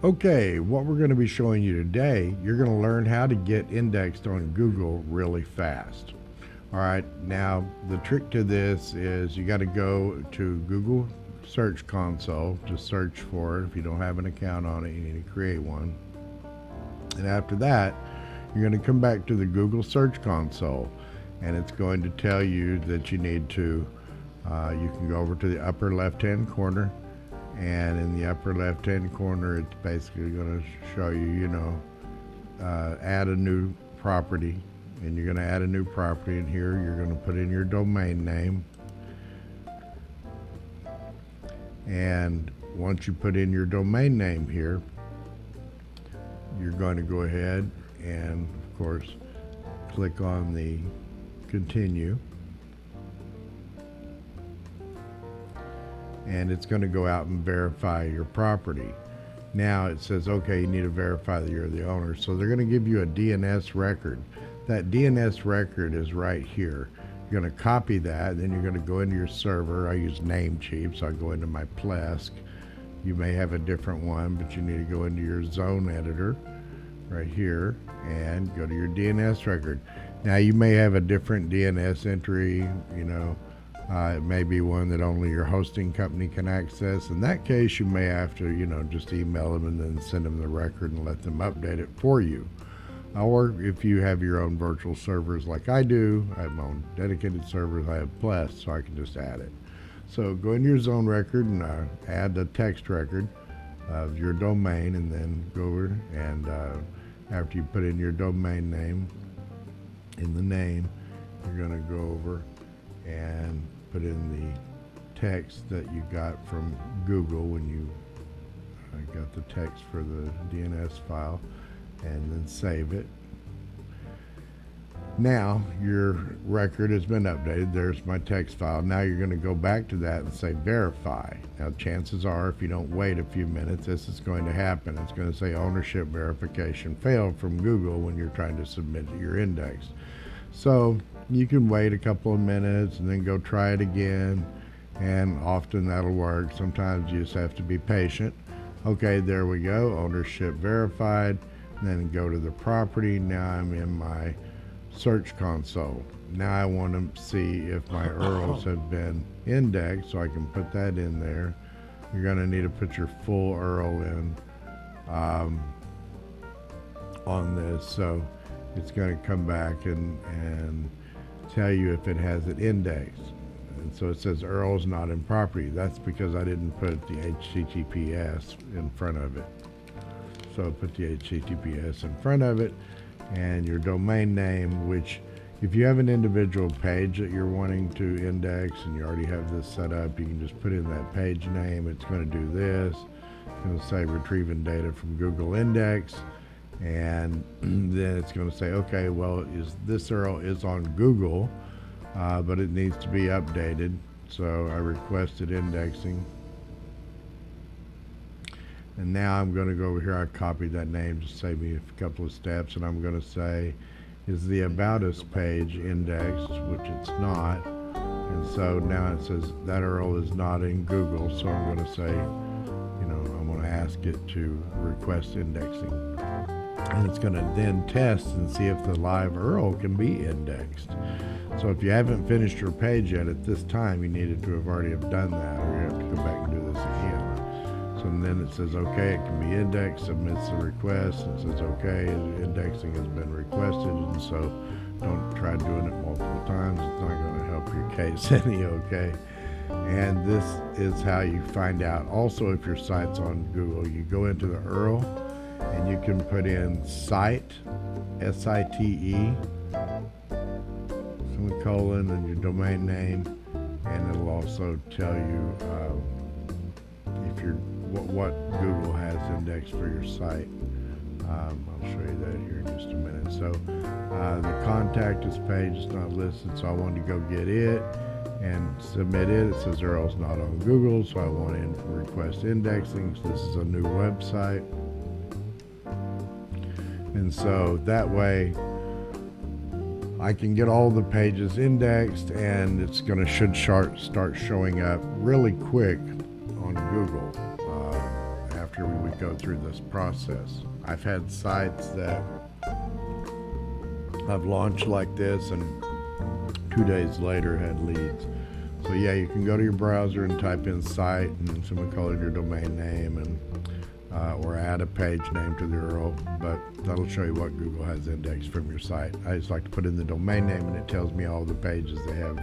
Okay, what we're going to be showing you today, you're going to learn how to get indexed on Google really fast. All right, now the trick to this is you got to go to Google Search Console to search for it. If you don't have an account on it, you need to create one. And after that, you're going to come back to the Google Search Console, and it's going to tell you that you need to, you can go over to the upper left-hand corner, and in the upper left-hand corner, it's basically going to show you, add a new property, and you're going to add a new property, and here you're going to put in your domain name. And once you put in your domain name here, you're going to go ahead and, of course, click on the continue. And it's going to go out and verify your property. Now it says, okay, you need to verify that you're the owner. So they're going to give you a DNS record. That DNS record is right here. You're going to copy that, then you're going to go into your server. I use Namecheap, so I go into my Plesk. You may have a different one, but you need to go into your zone editor right here and go to your DNS record. Now you may have a different DNS entry, it may be one that only your hosting company can access. In that case, you may have to, just email them and then send them the record and let them update it for you. Or if you have your own virtual servers like I do, I have my own dedicated servers, I have Plesk, so I can just add it. So go into your zone record and add the text record of your domain, and then go over and after you put in your domain name, in the name, you're going to go over and put in the text that you got from Google when you got the text for the DNS file, and then save it. Now your record has been updated. There's my text file. Now you're going to go back to that and say verify. Now chances are, if you don't wait a few minutes, this is going to happen. It's going to say ownership verification failed from Google when you're trying to submit your index. So you can wait a couple of minutes and then go try it again, and often that'll work. Sometimes you just have to be patient. Okay, there we go, ownership verified. Then go to the property. Now I'm in my search console. Now I want to see if my URLs have been indexed, so I can put that in there. You're going to need to put your full URL in on this, so it's going to come back and tell you if it has it indexed. And so it says URLs not in property. That's because I didn't put the HTTPS in front of it. So put the HTTPS in front of it, and your domain name, which if you have an individual page that you're wanting to index and you already have this set up, you can just put in that page name. It's going to do this. It's going to say retrieving data from Google Index, and then it's going to say, okay, well, this URL is on Google, but it needs to be updated. So I requested indexing. And now I'm going to go over here. I copied that name to save me a couple of steps, and I'm going to say, is the About Us page indexed, which it's not. And so now it says that URL is not in Google, so I'm going to say, I'm going to ask it to request indexing. And it's going to then test and see if the live URL can be indexed. So if you haven't finished your page yet at this time, you needed to have already done that, or you have to go back and do this again. So then it says, okay, it can be indexed, submits the request, and says, okay, indexing has been requested, and so don't try doing it multiple times. It's not going to help your case any, okay? And this is how you find out. Also, if your site's on Google, you go into the URL, and you can put in site, S-I-T-E, semicolon, and your domain name, and it'll also tell you if you're what Google has indexed for your site. I'll show you that here in just a minute. So the contact us page is not listed, so I wanted to go get it and submit it. It says URL's not on Google, so I want to request indexing. So this is a new website, and so that way I can get all the pages indexed, and it's going to start showing up really quick on Google after after we would go through this process. I've had sites that I've launched like this and 2 days later had leads. So yeah, you can go to your browser and type in site and someone call it your domain name, and or add a page name to the URL, but that'll show you what Google has indexed from your site. I just like to put in the domain name and it tells me all the pages they have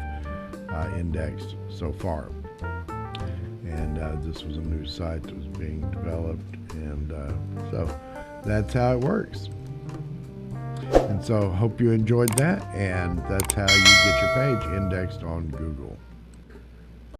indexed so far. And this was a new site that was being developed, and so that's how it works. And so hope you enjoyed that, and that's how you get your page indexed on Google.